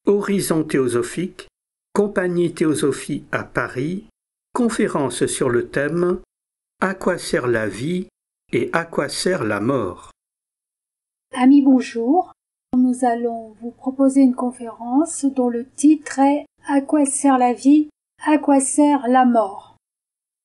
Horizon théosophique, Compagnie Théosophie à Paris, conférence sur le thème « À quoi sert la vie et à quoi sert la mort ?» Amis, bonjour. Nous allons vous proposer une conférence dont le titre est « À quoi sert la vie? À quoi sert la mort ?»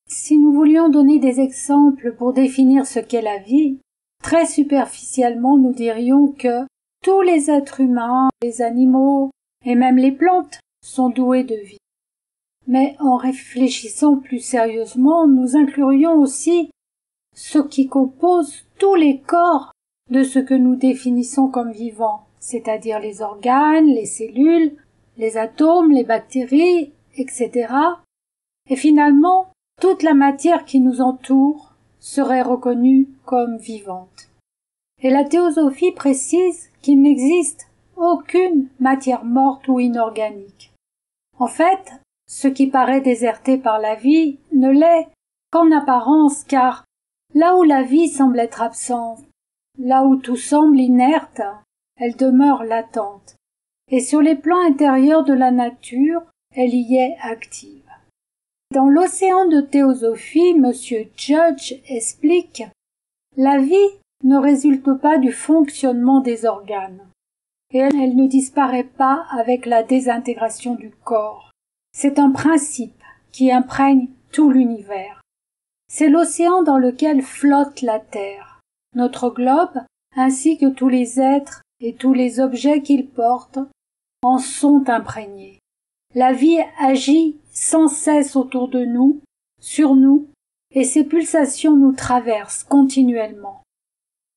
Si nous voulions donner des exemples pour définir ce qu'est la vie, très superficiellement nous dirions que tous les êtres humains, les animaux et même les plantes sont doués de vie. Mais en réfléchissant plus sérieusement, nous inclurions aussi ce qui compose tous les corps de ce que nous définissons comme vivant, c'est-à-dire les organes, les cellules, les atomes, les bactéries, etc. Et finalement, toute la matière qui nous entoure serait reconnue comme vivante. Et la théosophie précise qu'il n'existe aucune matière morte ou inorganique. En fait, ce qui paraît déserté par la vie ne l'est qu'en apparence, car là où la vie semble être absente, là où tout semble inerte, elle demeure latente. Et sur les plans intérieurs de la nature, elle y est active. Dans l'océan de théosophie, M. Judge explique « La vie ne résulte pas du fonctionnement des organes, et elle ne disparaît pas avec la désintégration du corps. C'est un principe qui imprègne tout l'univers. C'est l'océan dans lequel flotte la Terre, notre globe, ainsi que tous les êtres et tous les objets qu'il porte, en sont imprégnés. La vie agit sans cesse autour de nous, sur nous, et ses pulsations nous traversent continuellement.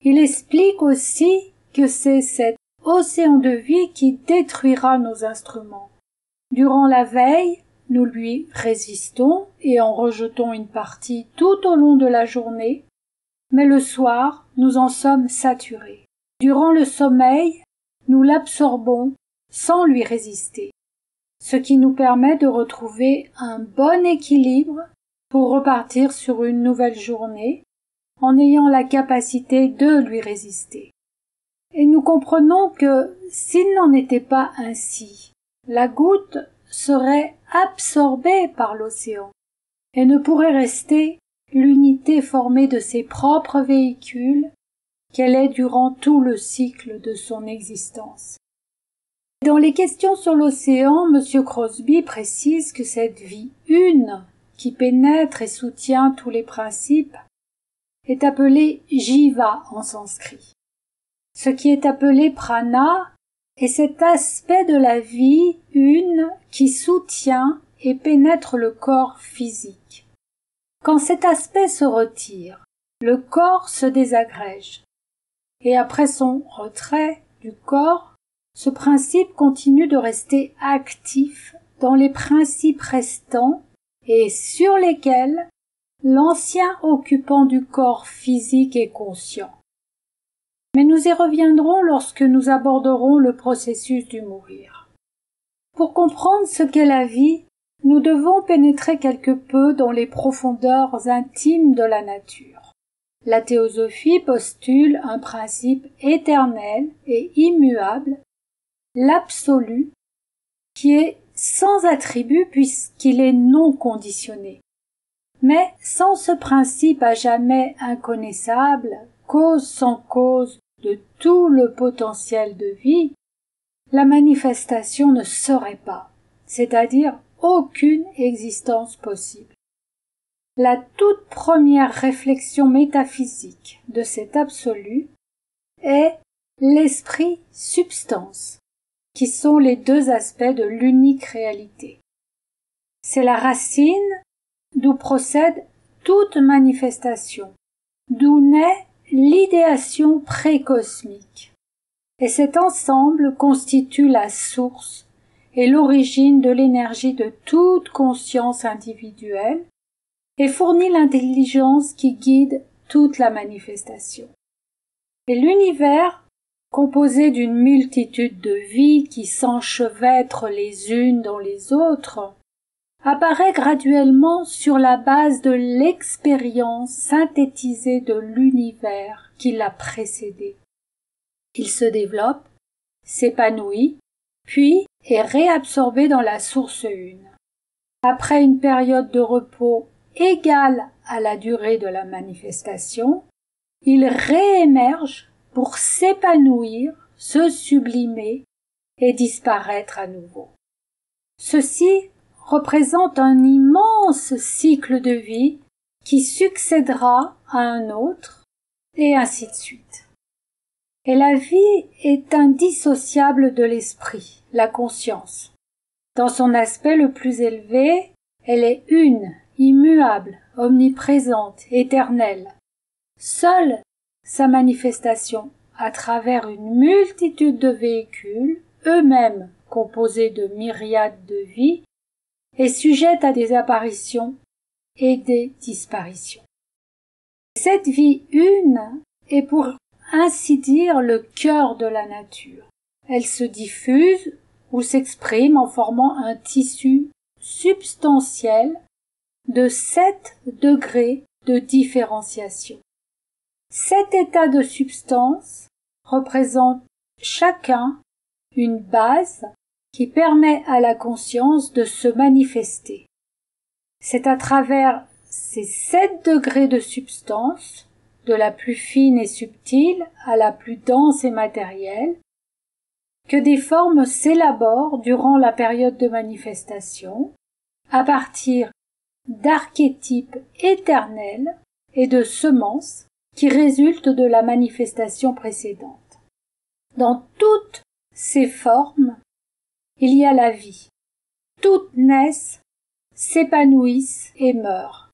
Il explique aussi que c'est cet océan de vie qui détruira nos instruments. Durant la veille, nous lui résistons et en rejetons une partie tout au long de la journée, mais le soir, nous en sommes saturés. Durant le sommeil, nous l'absorbons sans lui résister, ce qui nous permet de retrouver un bon équilibre pour repartir sur une nouvelle journée en ayant la capacité de lui résister. Et nous comprenons que s'il n'en était pas ainsi, la goutte serait absorbée par l'océan et ne pourrait rester l'unité formée de ses propres véhicules qu'elle est durant tout le cycle de son existence. Dans les questions sur l'océan, M. Crosby précise que cette vie une qui pénètre et soutient tous les principes est appelée jiva en sanskrit. Ce qui est appelé prana est cet aspect de la vie une qui soutient et pénètre le corps physique. Quand cet aspect se retire, le corps se désagrège. Et après son retrait du corps, ce principe continue de rester actif dans les principes restants et sur lesquels l'ancien occupant du corps physique est conscient. Mais nous y reviendrons lorsque nous aborderons le processus du mourir. Pour comprendre ce qu'est la vie, nous devons pénétrer quelque peu dans les profondeurs intimes de la nature. La théosophie postule un principe éternel et immuable, l'absolu, qui est sans attribut puisqu'il est non conditionné. Mais sans ce principe à jamais inconnaissable, cause sans cause de tout le potentiel de vie, la manifestation ne serait pas, c'est-à-dire aucune existence possible. La toute première réflexion métaphysique de cet absolu est l'esprit substance, qui sont les deux aspects de l'unique réalité. C'est la racine d'où procède toute manifestation, d'où naît l'idéation précosmique. Et cet ensemble constitue la source et l'origine de l'énergie de toute conscience individuelle et fournit l'intelligence qui guide toute la manifestation. Et l'univers, composé d'une multitude de vies qui s'enchevêtrent les unes dans les autres, apparaît graduellement sur la base de l'expérience synthétisée de l'univers qui l'a précédé. Il se développe, s'épanouit, puis est réabsorbé dans la source une. Après une période de repos égale à la durée de la manifestation, il réémerge pour s'épanouir, se sublimer et disparaître à nouveau. Ceci représente un immense cycle de vie qui succédera à un autre, et ainsi de suite. Et la vie est indissociable de l'esprit, la conscience. Dans son aspect le plus élevé, elle est une, immuable, omniprésente, éternelle. Seule sa manifestation, à travers une multitude de véhicules, eux-mêmes composés de myriades de vies, est sujette à des apparitions et des disparitions. Cette vie une est pour ainsi dire le cœur de la nature. Elle se diffuse ou s'exprime en formant un tissu substantiel de 7 degrés de différenciation. Cet état de substance représente chacun une base qui permet à la conscience de se manifester. C'est à travers ces 7 degrés de substance, de la plus fine et subtile à la plus dense et matérielle, que des formes s'élaborent durant la période de manifestation, à partir d'archétypes éternels et de semences qui résultent de la manifestation précédente. Dans toutes ces formes, il y a la vie. Toutes naissent, s'épanouissent et meurent.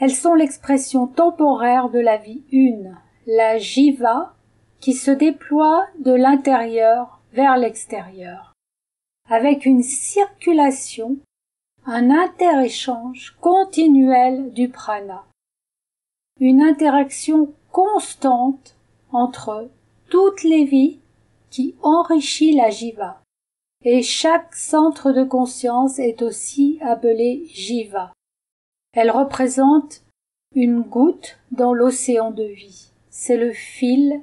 Elles sont l'expression temporaire de la vie une, la jiva, qui se déploie de l'intérieur vers l'extérieur, avec une circulation, un interéchange continuel du prana, une interaction constante entre toutes les vies qui enrichit la jiva, et chaque centre de conscience est aussi appelé jiva. Elle représente une goutte dans l'océan de vie. C'est le fil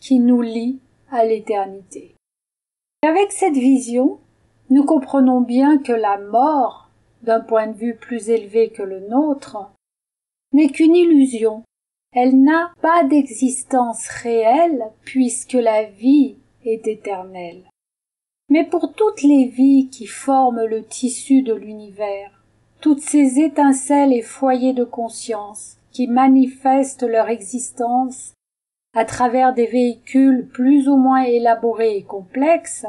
qui nous lie à l'éternité. Avec cette vision, nous comprenons bien que la mort, d'un point de vue plus élevé que le nôtre, n'est qu'une illusion. Elle n'a pas d'existence réelle puisque la vie est éternelle. Mais pour toutes les vies qui forment le tissu de l'univers, toutes ces étincelles et foyers de conscience qui manifestent leur existence à travers des véhicules plus ou moins élaborés et complexes,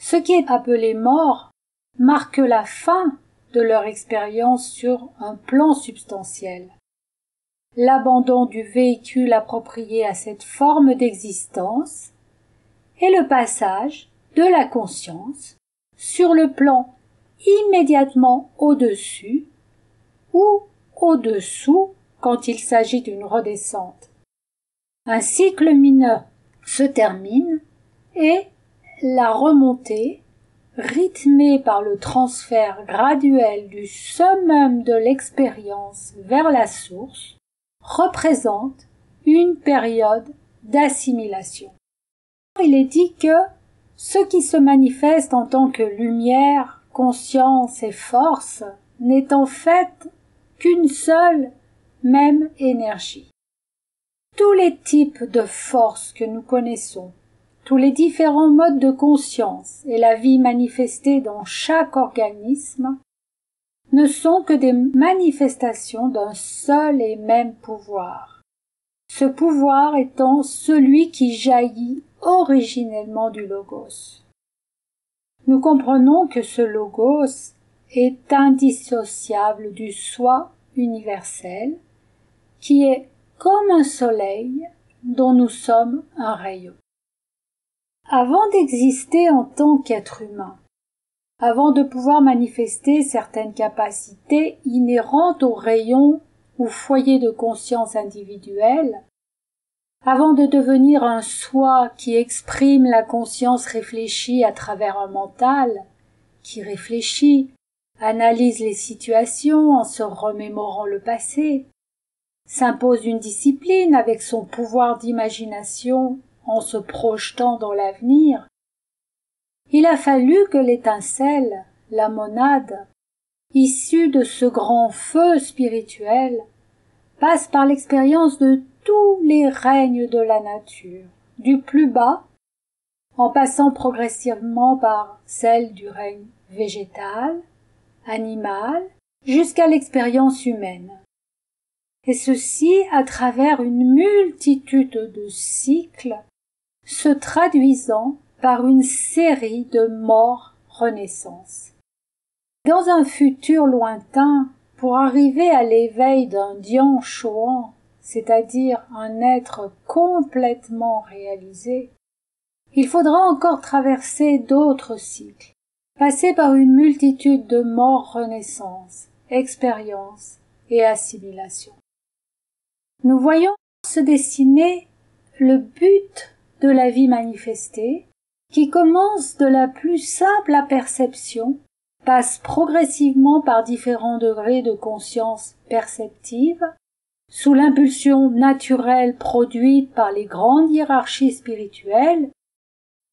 ce qui est appelé mort marque la fin de leur expérience sur un plan substantiel. L'abandon du véhicule approprié à cette forme d'existence et le passage de la conscience sur le plan immédiatement au-dessus ou au-dessous quand il s'agit d'une redescente. Un cycle lumineux se termine et la remontée, rythmée par le transfert graduel du summum de l'expérience vers la source, représente une période d'assimilation. Il est dit que ce qui se manifeste en tant que lumière, conscience et force n'est en fait qu'une seule même énergie. Tous les types de forces que nous connaissons, tous les différents modes de conscience et la vie manifestée dans chaque organisme ne sont que des manifestations d'un seul et même pouvoir. Ce pouvoir étant celui qui jaillit originellement du Logos. Nous comprenons que ce Logos est indissociable du Soi universel, qui est comme un soleil dont nous sommes un rayon. Avant d'exister en tant qu'être humain, avant de pouvoir manifester certaines capacités inhérentes aux rayons ou foyers de conscience individuelle, avant de devenir un soi qui exprime la conscience réfléchie à travers un mental, qui réfléchit, analyse les situations en se remémorant le passé, s'impose une discipline avec son pouvoir d'imagination en se projetant dans l'avenir, il a fallu que l'étincelle, la monade, issue de ce grand feu spirituel, passe par l'expérience de tous les règnes de la nature, du plus bas, en passant progressivement par celle du règne végétal, animal, jusqu'à l'expérience humaine. Et ceci à travers une multitude de cycles, se traduisant par une série de morts-renaissances. Dans un futur lointain, pour arriver à l'éveil d'un Dian Shoan, c'est-à-dire un être complètement réalisé, il faudra encore traverser d'autres cycles, passer par une multitude de morts-renaissances, expériences et assimilations. Nous voyons se dessiner le but de la vie manifestée, qui commence de la plus simple aperception, passe progressivement par différents degrés de conscience perceptive, sous l'impulsion naturelle produite par les grandes hiérarchies spirituelles,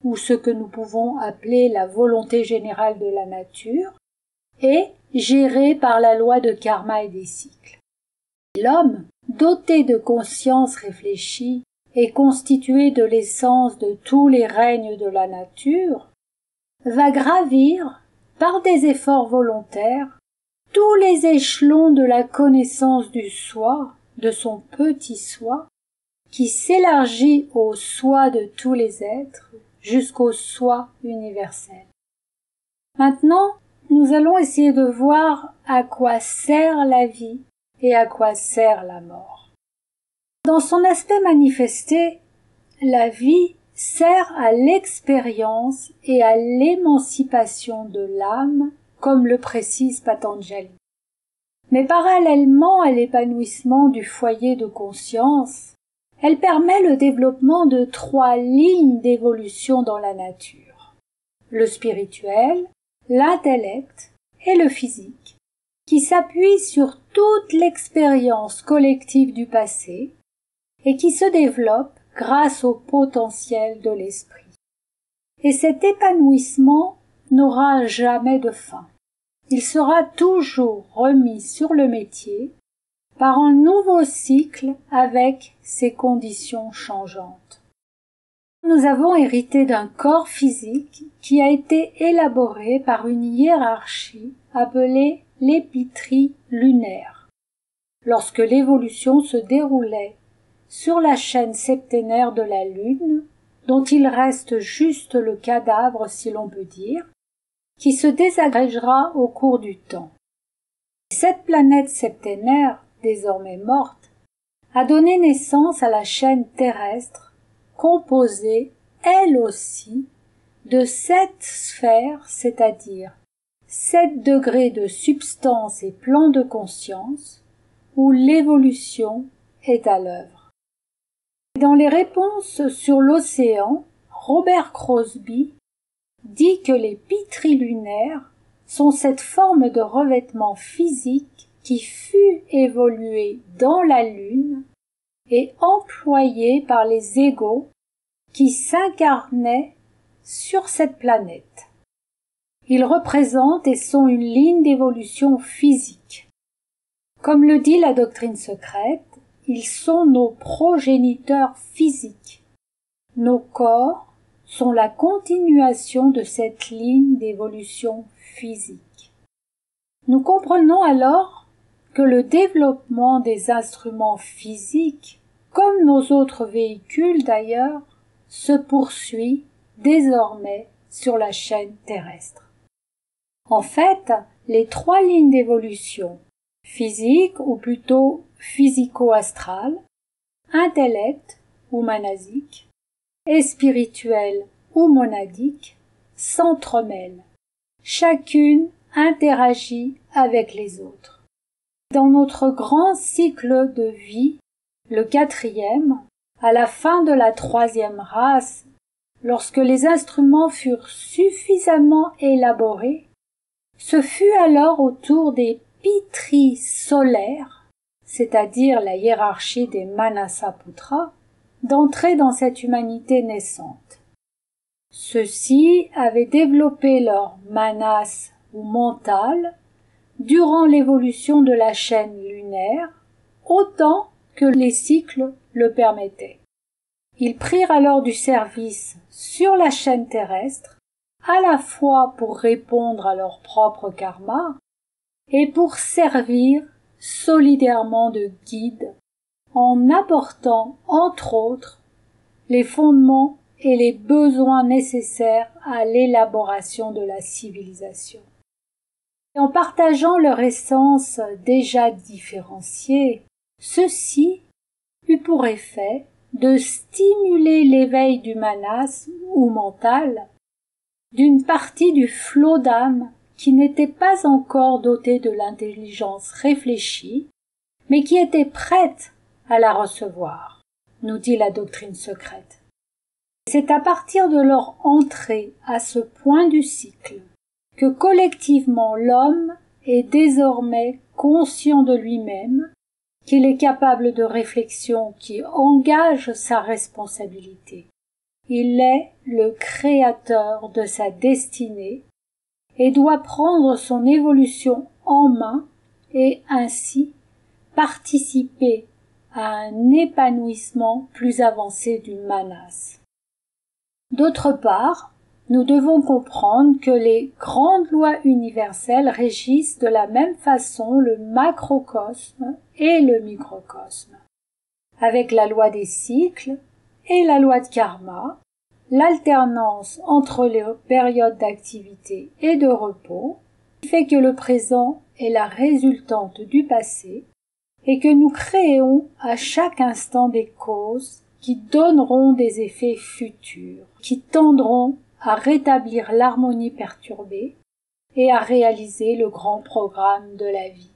ou ce que nous pouvons appeler la volonté générale de la nature, et gérée par la loi de karma et des cycles. L'homme, doté de conscience réfléchie et constitué de l'essence de tous les règnes de la nature, va gravir, par des efforts volontaires, tous les échelons de la connaissance du soi, de son petit soi, qui s'élargit au soi de tous les êtres, jusqu'au soi universel. Maintenant, nous allons essayer de voir à quoi sert la vie et à quoi sert la mort. Dans son aspect manifesté, la vie sert à l'expérience et à l'émancipation de l'âme, comme le précise Patanjali. Mais parallèlement à l'épanouissement du foyer de conscience, elle permet le développement de 3 lignes d'évolution dans la nature: le spirituel, l'intellect et le physique, qui s'appuient sur toute l'expérience collective du passé et qui se développent grâce au potentiel de l'esprit. Et cet épanouissement n'aura jamais de fin. Il sera toujours remis sur le métier par un nouveau cycle avec ses conditions changeantes. Nous avons hérité d'un corps physique qui a été élaboré par une hiérarchie appelée l'épitrie lunaire. Lorsque l'évolution se déroulait sur la chaîne septénaire de la Lune, dont il reste juste le cadavre, si l'on peut dire, qui se désagrégera au cours du temps. Cette planète septénaire, désormais morte, a donné naissance à la chaîne terrestre, composée, elle aussi, de 7 sphères, c'est-à-dire 7 degrés de substance et plan de conscience, où l'évolution est à l'œuvre. Dans les réponses sur l'océan, Robert Crosby dit que les pitris lunaires sont cette forme de revêtement physique qui fut évoluée dans la Lune et employée par les égaux qui s'incarnaient sur cette planète. Ils représentent et sont une ligne d'évolution physique. Comme le dit la doctrine secrète, ils sont nos progéniteurs physiques. Nos corps sont la continuation de cette ligne d'évolution physique. Nous comprenons alors que le développement des instruments physiques, comme nos autres véhicules d'ailleurs, se poursuit désormais sur la chaîne terrestre. En fait, les 3 lignes d'évolution, physique ou plutôt physico-astral, intellect ou manasique, et spirituel ou monadique, s'entremêlent. Chacune interagit avec les autres. Dans notre grand cycle de vie, le 4e, à la fin de la 3e race, lorsque les instruments furent suffisamment élaborés, ce fut alors au tour des pitris solaires, c'est-à-dire la hiérarchie des Manasaputras, d'entrer dans cette humanité naissante. Ceux-ci avaient développé leur manas ou mental durant l'évolution de la chaîne lunaire, autant que les cycles le permettaient. Ils prirent alors du service sur la chaîne terrestre, à la fois pour répondre à leur propre karma et pour servir solidairement de guide en apportant, entre autres, les fondements et les besoins nécessaires à l'élaboration de la civilisation. Et en partageant leur essence déjà différenciée, ceci eut pour effet de stimuler l'éveil du manas ou mental d'une partie du flot d'âme qui n'était pas encore dotée de l'intelligence réfléchie, mais qui était prête à la recevoir, nous dit la doctrine secrète. C'est à partir de leur entrée à ce point du cycle que collectivement l'homme est désormais conscient de lui-même, qu'il est capable de réflexion qui engage sa responsabilité. Il est le créateur de sa destinée et doit prendre son évolution en main et ainsi participer à un épanouissement plus avancé du manas. D'autre part, nous devons comprendre que les grandes lois universelles régissent de la même façon le macrocosme et le microcosme. Avec la loi des cycles et la loi de karma, l'alternance entre les périodes d'activité et de repos fait que le présent est la résultante du passé et que nous créons à chaque instant des causes qui donneront des effets futurs, qui tendront à rétablir l'harmonie perturbée et à réaliser le grand programme de la vie.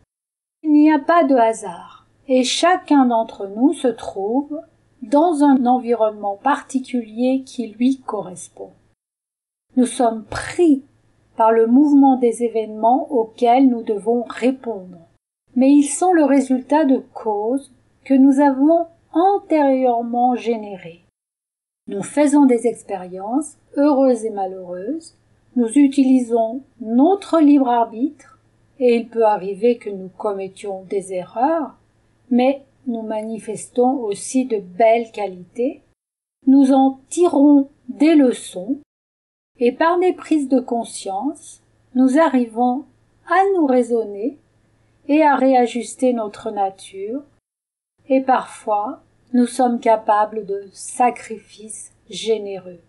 Il n'y a pas de hasard, et chacun d'entre nous se trouve dans un environnement particulier qui lui correspond. Nous sommes pris par le mouvement des événements auxquels nous devons répondre, mais ils sont le résultat de causes que nous avons antérieurement générées. Nous faisons des expériences, heureuses et malheureuses, nous utilisons notre libre arbitre, et il peut arriver que nous commettions des erreurs, mais nous manifestons aussi de belles qualités, nous en tirons des leçons, et par des prises de conscience, nous arrivons à nous raisonner et à réajuster notre nature, et parfois nous sommes capables de sacrifices généreux.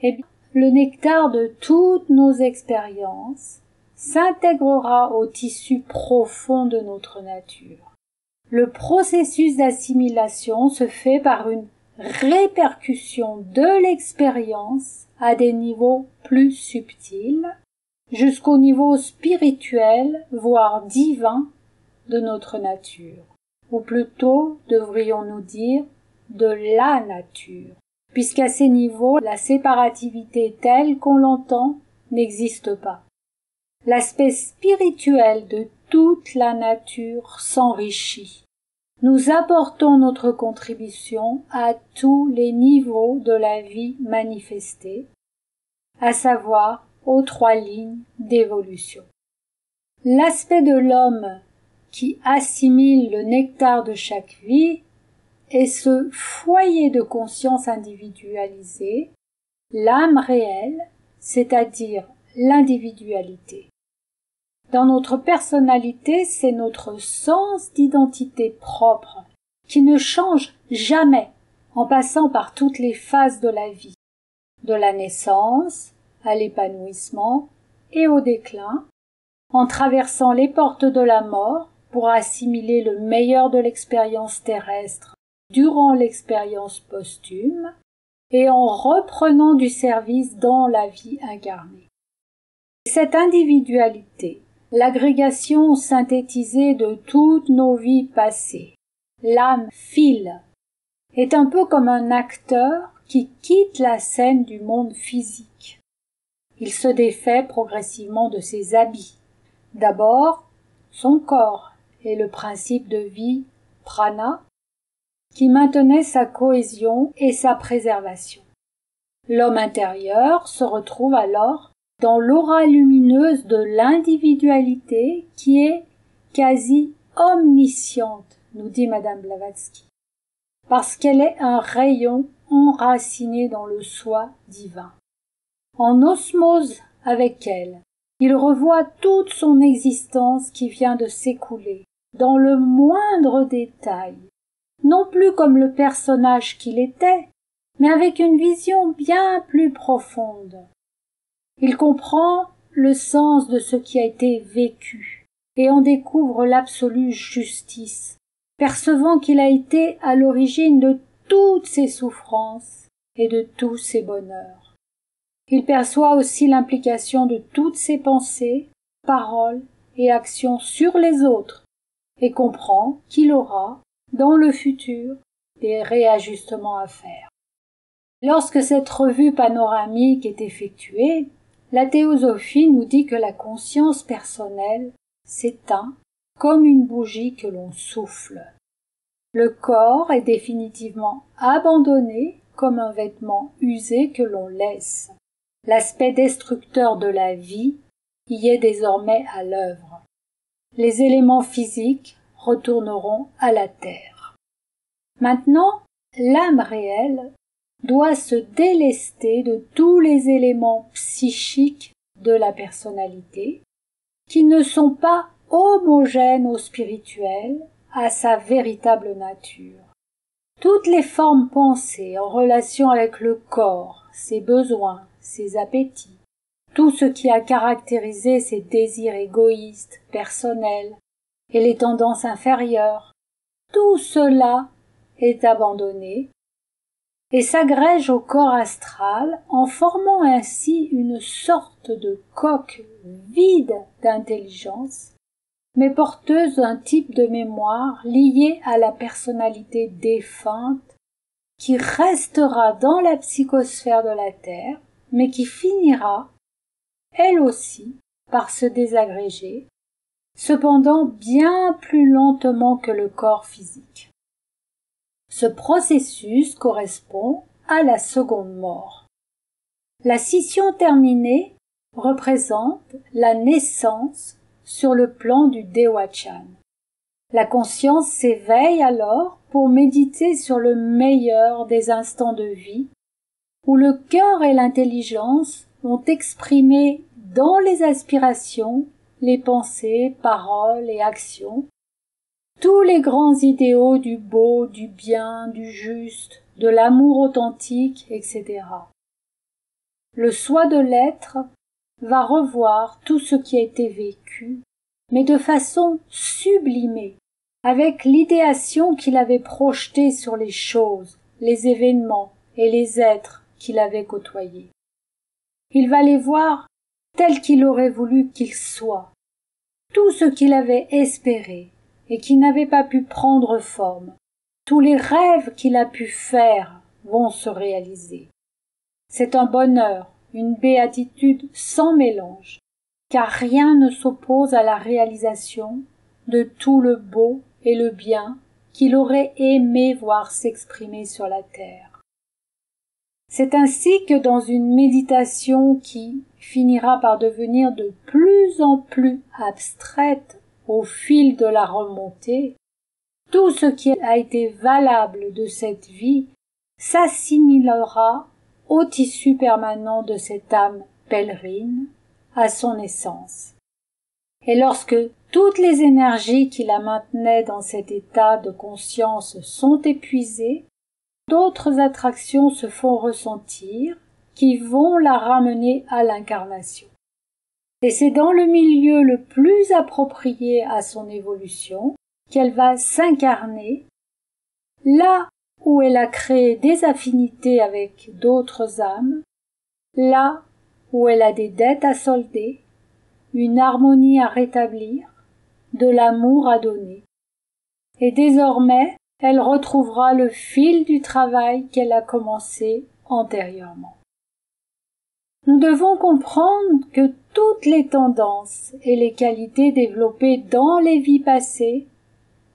Eh bien, le nectar de toutes nos expériences s'intégrera au tissu profond de notre nature. Le processus d'assimilation se fait par une répercussion de l'expérience à des niveaux plus subtils, jusqu'au niveau spirituel, voire divin, de notre nature. Ou plutôt, devrions-nous dire, de la nature, puisqu'à ces niveaux, la séparativité telle qu'on l'entend n'existe pas. L'aspect spirituel de toute la nature s'enrichit. Nous apportons notre contribution à tous les niveaux de la vie manifestée, à savoir aux 3 lignes d'évolution. L'aspect de l'homme qui assimile le nectar de chaque vie est ce foyer de conscience individualisée, l'âme réelle, c'est-à-dire l'individualité. Dans notre personnalité, c'est notre sens d'identité propre qui ne change jamais en passant par toutes les phases de la vie, de la naissance à l'épanouissement et au déclin, en traversant les portes de la mort pour assimiler le meilleur de l'expérience terrestre durant l'expérience posthume et en reprenant du service dans la vie incarnée. Cette individualité, l'agrégation synthétisée de toutes nos vies passées, l'âme file, est un peu comme un acteur qui quitte la scène du monde physique. Il se défait progressivement de ses habits. D'abord, son corps et le principe de vie prana qui maintenait sa cohésion et sa préservation. L'homme intérieur se retrouve alors dans l'aura lumineuse de l'individualité qui est quasi omnisciente, nous dit Madame Blavatsky, parce qu'elle est un rayon enraciné dans le soi divin. En osmose avec elle, il revoit toute son existence qui vient de s'écouler, dans le moindre détail, non plus comme le personnage qu'il était, mais avec une vision bien plus profonde. Il comprend le sens de ce qui a été vécu et en découvre l'absolue justice, percevant qu'il a été à l'origine de toutes ses souffrances et de tous ses bonheurs. Il perçoit aussi l'implication de toutes ses pensées, paroles et actions sur les autres et comprend qu'il aura, dans le futur, des réajustements à faire. Lorsque cette revue panoramique est effectuée, la théosophie nous dit que la conscience personnelle s'éteint comme une bougie que l'on souffle. Le corps est définitivement abandonné comme un vêtement usé que l'on laisse. L'aspect destructeur de la vie y est désormais à l'œuvre. Les éléments physiques retourneront à la terre. Maintenant, l'âme réelle doit se délester de tous les éléments psychiques de la personnalité qui ne sont pas homogènes au spirituel, à sa véritable nature. Toutes les formes pensées en relation avec le corps, ses besoins, ses appétits, tout ce qui a caractérisé ses désirs égoïstes, personnels, et les tendances inférieures, tout cela est abandonné et s'agrège au corps astral en formant ainsi une sorte de coque vide d'intelligence, mais porteuse d'un type de mémoire lié à la personnalité défunte qui restera dans la psychosphère de la Terre, mais qui finira, elle aussi, par se désagréger, cependant bien plus lentement que le corps physique. Ce processus correspond à la seconde mort. La scission terminée représente la naissance sur le plan du Dewachan. La conscience s'éveille alors pour méditer sur le meilleur des instants de vie, où le cœur et l'intelligence ont exprimé dans les aspirations, les pensées, paroles et actions, tous les grands idéaux du beau, du bien, du juste, de l'amour authentique, etc. Le soi de l'être va revoir tout ce qui a été vécu, mais de façon sublimée, avec l'idéation qu'il avait projetée sur les choses, les événements et les êtres qu'il avait côtoyés. Il va les voir tels qu'il aurait voulu qu'ils soient, tout ce qu'il avait espéré et qui n'avait pas pu prendre forme, tous les rêves qu'il a pu faire vont se réaliser. C'est un bonheur, une béatitude sans mélange, car rien ne s'oppose à la réalisation de tout le beau et le bien qu'il aurait aimé voir s'exprimer sur la terre. C'est ainsi que dans une méditation qui finira par devenir de plus en plus abstraite au fil de la remontée, tout ce qui a été valable de cette vie s'assimilera au tissu permanent de cette âme pèlerine, à son essence. Et lorsque toutes les énergies qui la maintenaient dans cet état de conscience sont épuisées, d'autres attractions se font ressentir qui vont la ramener à l'incarnation. Et c'est dans le milieu le plus approprié à son évolution qu'elle va s'incarner, là où elle a créé des affinités avec d'autres âmes, là où elle a des dettes à solder, une harmonie à rétablir, de l'amour à donner. Et désormais, elle retrouvera le fil du travail qu'elle a commencé antérieurement. Nous devons comprendre que toutes les tendances et les qualités développées dans les vies passées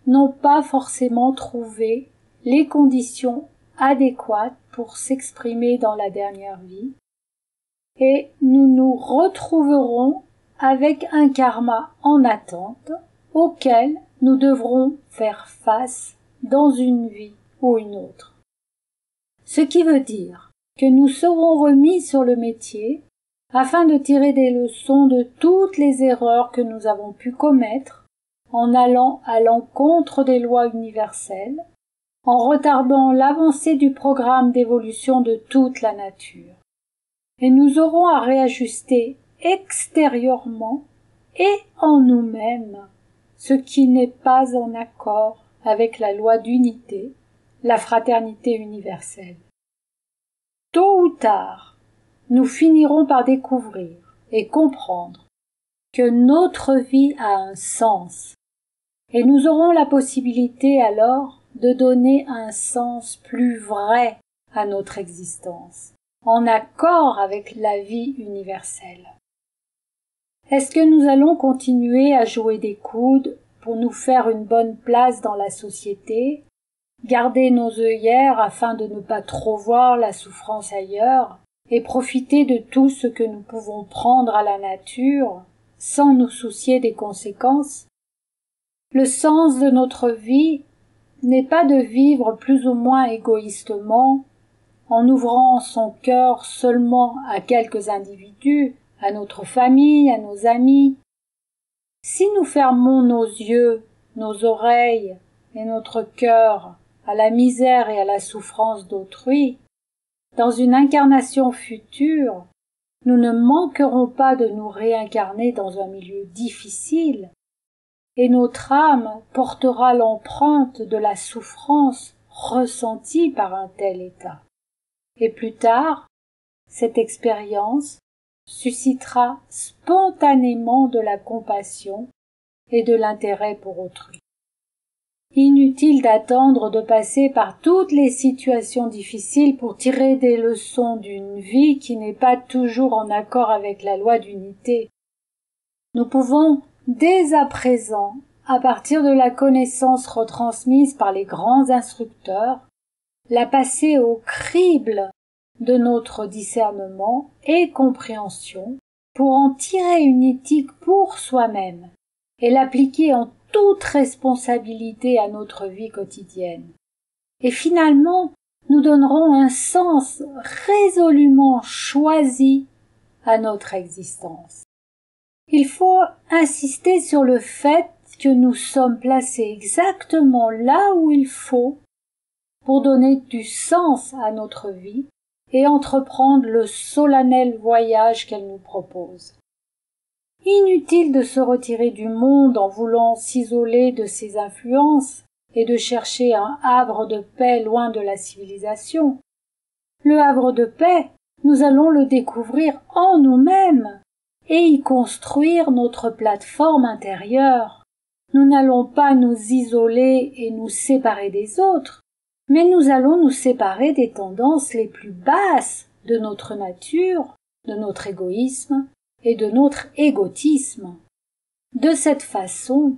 n'ont pas forcément trouvé les conditions adéquates pour s'exprimer dans la dernière vie, et nous nous retrouverons avec un karma en attente auquel nous devrons faire face dans une vie ou une autre. Ce qui veut dire que nous serons remis sur le métier afin de tirer des leçons de toutes les erreurs que nous avons pu commettre en allant à l'encontre des lois universelles, en retardant l'avancée du programme d'évolution de toute la nature. Et nous aurons à réajuster extérieurement et en nous-mêmes ce qui n'est pas en accord avec la loi d'unité, la fraternité universelle. Tôt ou tard, nous finirons par découvrir et comprendre que notre vie a un sens, et nous aurons la possibilité alors de donner un sens plus vrai à notre existence, en accord avec la vie universelle. Est-ce que nous allons continuer à jouer des coudes pour nous faire une bonne place dans la société, garder nos œillères afin de ne pas trop voir la souffrance ailleurs, et profiter de tout ce que nous pouvons prendre à la nature, sans nous soucier des conséquences? Le sens de notre vie n'est pas de vivre plus ou moins égoïstement, en ouvrant son cœur seulement à quelques individus, à notre famille, à nos amis. Si nous fermons nos yeux, nos oreilles et notre cœur à la misère et à la souffrance d'autrui, dans une incarnation future, nous ne manquerons pas de nous réincarner dans un milieu difficile, et notre âme portera l'empreinte de la souffrance ressentie par un tel état. Et plus tard, cette expérience suscitera spontanément de la compassion et de l'intérêt pour autrui. Inutile d'attendre de passer par toutes les situations difficiles pour tirer des leçons d'une vie qui n'est pas toujours en accord avec la loi d'unité. Nous pouvons, dès à présent, à partir de la connaissance retransmise par les grands instructeurs, la passer au crible de notre discernement et compréhension pour en tirer une éthique pour soi-même et l'appliquer en toute responsabilité à notre vie quotidienne. Et finalement, nous donnerons un sens résolument choisi à notre existence. Il faut insister sur le fait que nous sommes placés exactement là où il faut pour donner du sens à notre vie et entreprendre le solennel voyage qu'elle nous propose. Inutile de se retirer du monde en voulant s'isoler de ses influences et de chercher un havre de paix loin de la civilisation. Le havre de paix, nous allons le découvrir en nous-mêmes et y construire notre plateforme intérieure. Nous n'allons pas nous isoler et nous séparer des autres, mais nous allons nous séparer des tendances les plus basses de notre nature, de notre égoïsme et de notre égotisme. De cette façon,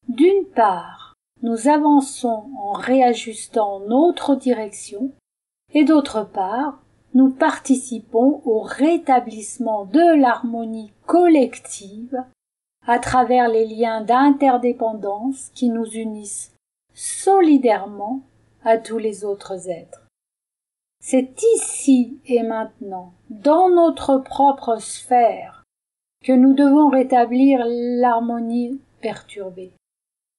d'une part, nous avançons en réajustant notre direction, et d'autre part, nous participons au rétablissement de l'harmonie collective à travers les liens d'interdépendance qui nous unissent solidairement à tous les autres êtres. C'est ici et maintenant, dans notre propre sphère, que nous devons rétablir l'harmonie perturbée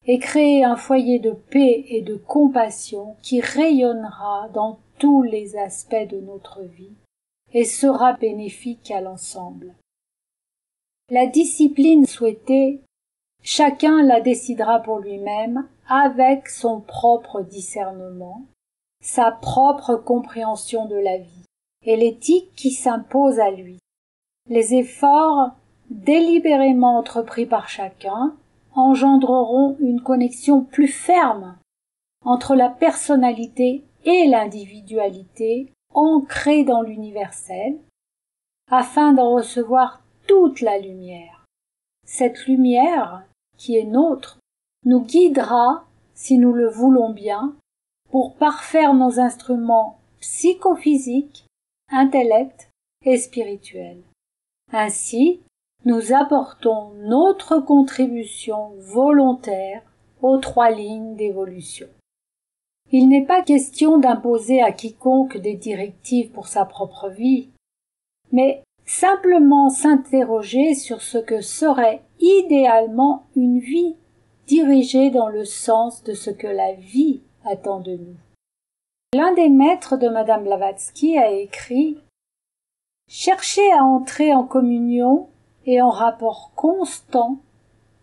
et créer un foyer de paix et de compassion qui rayonnera dans tous les aspects de notre vie et sera bénéfique à l'ensemble. La discipline souhaitée, chacun la décidera pour lui-même avec son propre discernement, sa propre compréhension de la vie et l'éthique qui s'impose à lui. Les efforts délibérément entrepris par chacun engendreront une connexion plus ferme entre la personnalité et l'individualité ancrée dans l'universel, afin d'en recevoir toute la lumière. Cette lumière, qui est nôtre, nous guidera, si nous le voulons bien, pour parfaire nos instruments psychophysique, intellect et spirituel. Ainsi, nous apportons notre contribution volontaire aux 3 lignes d'évolution. Il n'est pas question d'imposer à quiconque des directives pour sa propre vie, mais simplement s'interroger sur ce que serait idéalement une vie dirigée dans le sens de ce que la vie attend de nous. L'un des maîtres de Madame Blavatsky a écrit « Cherchez à entrer en communion et en rapport constant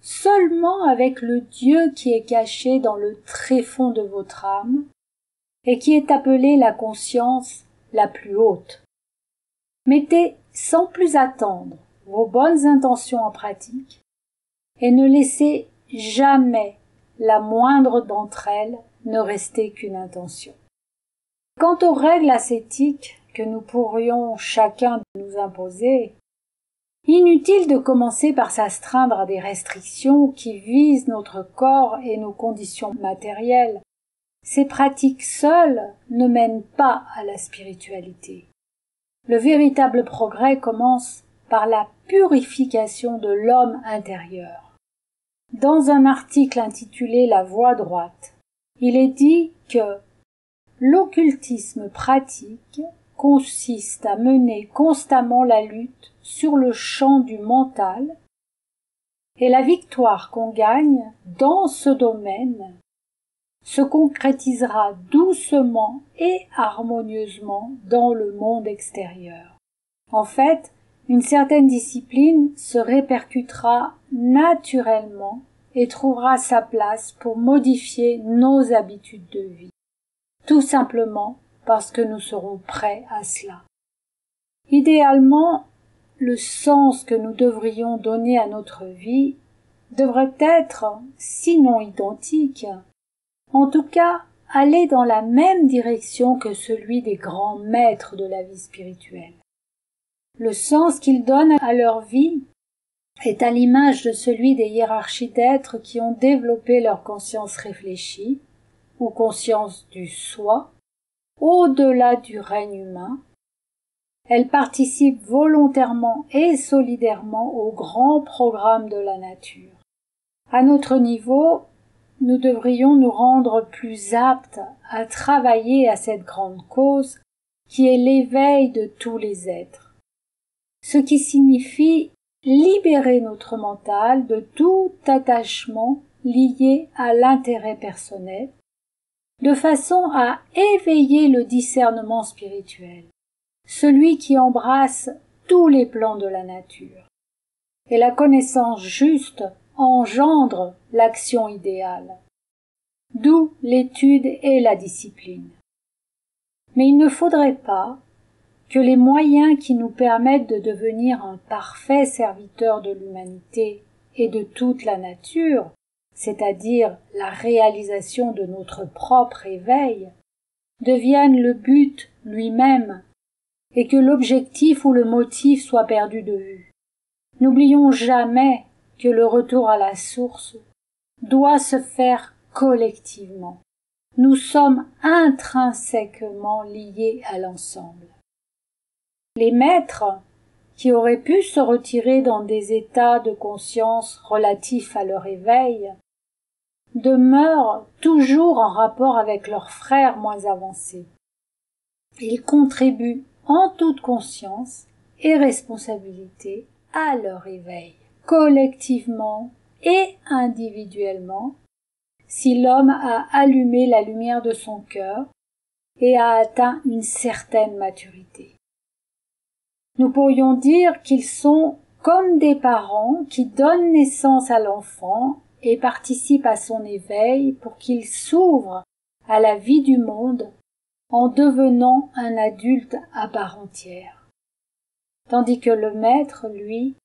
seulement avec le Dieu qui est caché dans le tréfonds de votre âme et qui est appelé la conscience la plus haute. Mettez sans plus attendre vos bonnes intentions en pratique et ne laissez jamais la moindre d'entre elles ne rester qu'une intention. » Quant aux règles ascétiques que nous pourrions chacun nous imposer, inutile de commencer par s'astreindre à des restrictions qui visent notre corps et nos conditions matérielles. Ces pratiques seules ne mènent pas à la spiritualité. Le véritable progrès commence par la purification de l'homme intérieur. Dans un article intitulé « La voie droite », il est dit que l'occultisme pratique consiste à mener constamment la lutte sur le champ du mental et la victoire qu'on gagne dans ce domaine se concrétisera doucement et harmonieusement dans le monde extérieur. En fait, une certaine discipline se répercutera naturellement et trouvera sa place pour modifier nos habitudes de vie, tout simplement parce que nous serons prêts à cela. Idéalement, le sens que nous devrions donner à notre vie devrait être, sinon identique, en tout cas aller dans la même direction que celui des grands maîtres de la vie spirituelle. Le sens qu'ils donnent à leur vie est à l'image de celui des hiérarchies d'êtres qui ont développé leur conscience réfléchie, ou conscience du soi, au-delà du règne humain. Elles participent volontairement et solidairement au grand programme de la nature. À notre niveau, nous devrions nous rendre plus aptes à travailler à cette grande cause qui est l'éveil de tous les êtres, ce qui signifie libérer notre mental de tout attachement lié à l'intérêt personnel, de façon à éveiller le discernement spirituel, celui qui embrasse tous les plans de la nature. Et la connaissance juste engendre l'action idéale, d'où l'étude et la discipline. Mais il ne faudrait pas que les moyens qui nous permettent de devenir un parfait serviteur de l'humanité et de toute la nature, c'est-à-dire la réalisation de notre propre éveil, deviennent le but lui-même et que l'objectif ou le motif soit perdu de vue. N'oublions jamais que le retour à la source doit se faire collectivement. Nous sommes intrinsèquement liés à l'ensemble. Les maîtres, qui auraient pu se retirer dans des états de conscience relatifs à leur éveil, demeurent toujours en rapport avec leurs frères moins avancés. Ils contribuent en toute conscience et responsabilité à leur éveil, collectivement et individuellement, si l'homme a allumé la lumière de son cœur et a atteint une certaine maturité. Nous pourrions dire qu'ils sont comme des parents qui donnent naissance à l'enfant et participent à son éveil pour qu'il s'ouvre à la vie du monde en devenant un adulte à part entière. Tandis que le maître, lui,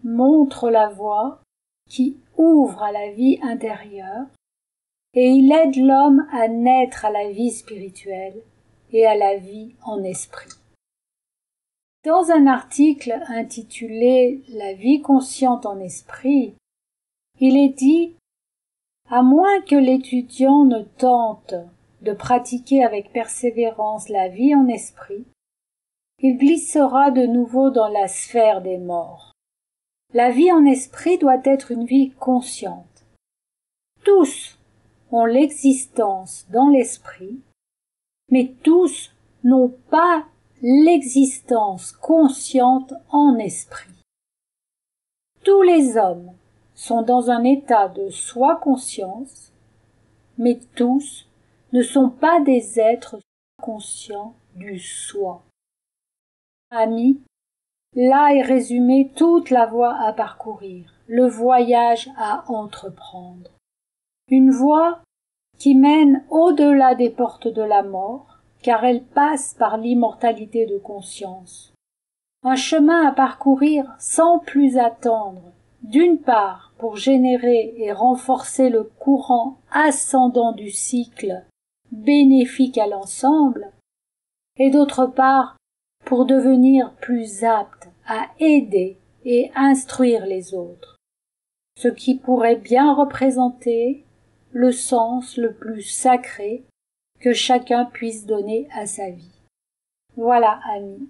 montre la voie qui ouvre à la vie intérieure et il aide l'homme à naître à la vie spirituelle et à la vie en esprit. Dans un article intitulé « La vie consciente en esprit », il est dit « À moins que l'étudiant ne tente de pratiquer avec persévérance la vie en esprit, il glissera de nouveau dans la sphère des morts. La vie en esprit doit être une vie consciente. Tous ont l'existence dans l'esprit, mais tous n'ont pas l'existence consciente en esprit. Tous les hommes sont dans un état de soi-conscience, mais tous ne sont pas des êtres conscients du soi. Amis, là est résumée toute la voie à parcourir, le voyage à entreprendre. Une voie qui mène au-delà des portes de la mort, car elle passe par l'immortalité de conscience. Un chemin à parcourir sans plus attendre, d'une part pour générer et renforcer le courant ascendant du cycle, bénéfique à l'ensemble, et d'autre part pour devenir plus apte à aider et instruire les autres, ce qui pourrait bien représenter le sens le plus sacré que chacun puisse donner à sa vie. Voilà, amis,